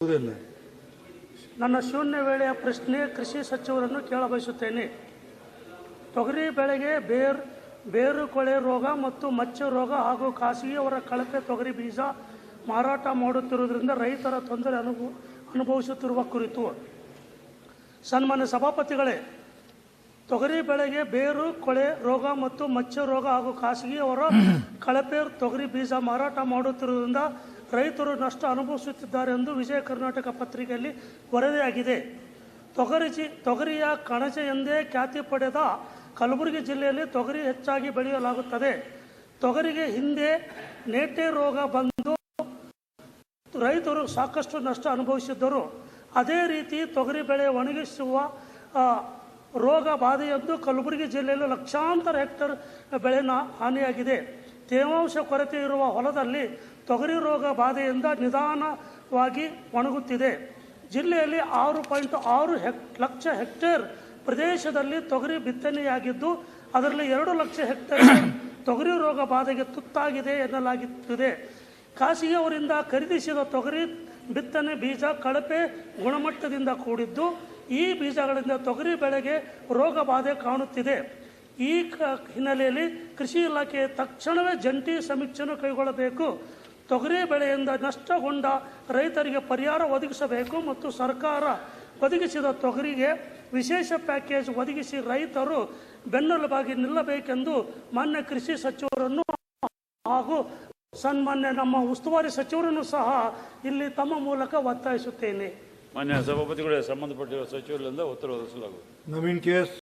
ನನ್ನ ಶೂನ್ಯ ವೇಳೆಯ ಪ್ರಶ್ನೆ ಕೃಷಿ ಸಚಿವರನ್ನು ಕೇಳಬಯಸುತ್ತೇನೆ. ತೊಗರಿ ಬೆಳೆಗೆ ಬೇರು ಕೊಳೆ ರೋಗ ಮತ್ತು ಮಚ್ಚೆ ರೋಗ ಹಾಗೂ ಖಾಸಗಿಯವರ ಕಳಪೆ ತೊಗರಿ ಬೀಜ ಮಾರಾಟ ಮಾಡುತ್ತಿರುವುದರಿಂದ ರೈತರ ತೊಂದರೆ ಅನುಭವಿಸುತ್ತಿರುವ ಕುರಿತು ಸನ್ಮಾನ್ಯ ಸಭಾಪತಿಗಳೇ, ತೊಗರಿ ಬೆಳೆಗೆ ಬೇರು ಕೊಳೆ ರೋಗ ಮತ್ತು ಮಚ್ಚೆ ರೋಗ ಹಾಗೂ ಖಾಸಗಿಯವರ ಕಳಪೆ ತೊಗರಿ ಬೀಜ ಮಾರಾಟ ಮಾಡುತ್ತಿರುವುದರಿಂದ ರೈತರು ನಷ್ಟ ಅನುಭವಿಸುತ್ತಿದ್ದಾರೆ ಎಂದು ವಿಜಯ ಕರ್ನಾಟಕ ಪತ್ರಿಕೆಯಲ್ಲಿ ವರದಿಯಾಗಿದೆ. ತೊಗರಿಯ ಕಣಜ ಎಂದೇ ಖ್ಯಾತಿ ಪಡೆದ ಕಲಬುರಗಿ ಜಿಲ್ಲೆಯಲ್ಲಿ ತೊಗರಿ ಹೆಚ್ಚಾಗಿ ಬೆಳೆಯಲಾಗುತ್ತದೆ. ತೊಗರಿಗೆ ಹಿಂದೆ ನೇಟೆ ರೋಗ ಬಂದು ರೈತರು ಸಾಕಷ್ಟು ನಷ್ಟ ಅನುಭವಿಸಿದ್ದರು. ಅದೇ ರೀತಿ ತೊಗರಿ ಬೆಳೆ ಒಣಗಿಸುವ ರೋಗ ಬಾಧೆಯೆಂದು ಕಲಬುರಗಿ ಜಿಲ್ಲೆಯಲ್ಲಿ ಲಕ್ಷಾಂತರ ಹೆಕ್ಟರ್ ಬೆಳೆ ಹಾನಿಯಾಗಿದೆ. ತೇವಾಂಶ ಕೊರತೆ ಇರುವ ಹೊಲದಲ್ಲಿ ತೊಗರಿ ರೋಗ ಬಾಧೆಯಿಂದ ನಿಧಾನವಾಗಿ ಒಣಗುತ್ತಿದೆ. ಜಿಲ್ಲೆಯಲ್ಲಿ 6.6 ಲಕ್ಷ ಹೆಕ್ಟೇರ್ ಪ್ರದೇಶದಲ್ಲಿ ತೊಗರಿ ಬಿತ್ತನೆಯಾಗಿದ್ದು ಅದರಲ್ಲಿ 2 ಲಕ್ಷ ಹೆಕ್ಟೇರ್ ತೊಗರಿ ರೋಗ ಬಾಧೆಗೆ ತುತ್ತಾಗಿದೆ ಎನ್ನಲಾಗುತ್ತಿದೆ. ಖಾಸಗಿಯವರಿಂದ ಖರೀದಿಸಿದ ತೊಗರಿ ಬಿತ್ತನೆ ಬೀಜ ಕಳಪೆ ಗುಣಮಟ್ಟದಿಂದ ಕೂಡಿದ್ದು ಈ ಬೀಜಗಳಿಂದ ತೊಗರಿ ಬೆಳೆಗೆ ರೋಗ ಬಾಧೆ ಕಾಣುತ್ತಿದೆ. ಈ ಹಿನ್ನೆಲೆಯಲ್ಲಿ ಕೃಷಿ ಇಲಾಖೆ ತಕ್ಷಣವೇ ಜಂಟಿ ಸಮೀಕ್ಷೆಯನ್ನು ಕೈಗೊಳ್ಳಬೇಕು. ತೊಗರಿ ಬೆಳೆಯಿಂದ ನಷ್ಟಗೊಂಡ ರೈತರಿಗೆ ಪರಿಹಾರ ಒದಗಿಸಬೇಕು ಮತ್ತು ಸರ್ಕಾರ ಒದಗಿಸಿದ ತೊಗರಿಗೆ ವಿಶೇಷ ಪ್ಯಾಕೇಜ್ ಒದಗಿಸಿ ರೈತರು ಬೆನ್ನೆಲುಬಾಗಿ ನಿಲ್ಲಬೇಕೆಂದು ಮಾನ್ಯ ಕೃಷಿ ಸಚಿವರನ್ನು ಹಾಗೂ ಸನ್ಮಾನ್ಯ ನಮ್ಮ ಉಸ್ತುವಾರಿ ಸಚಿವರನ್ನು ಸಹ ಇಲ್ಲಿ ತಮ್ಮ ಮೂಲಕ ಒತ್ತಾಯಿಸುತ್ತೇನೆ. ಮಾನ್ಯ ಸಭಾಪತಿಗಳೇ, ಸಂಬಂಧಪಟ್ಟಿರುವ ಸಚಿವರಿಂದ ಉತ್ತರ ಒದಗಿಸಲಾಗುವುದು. ನವೀನ್ ಕೆ.ಎಸ್.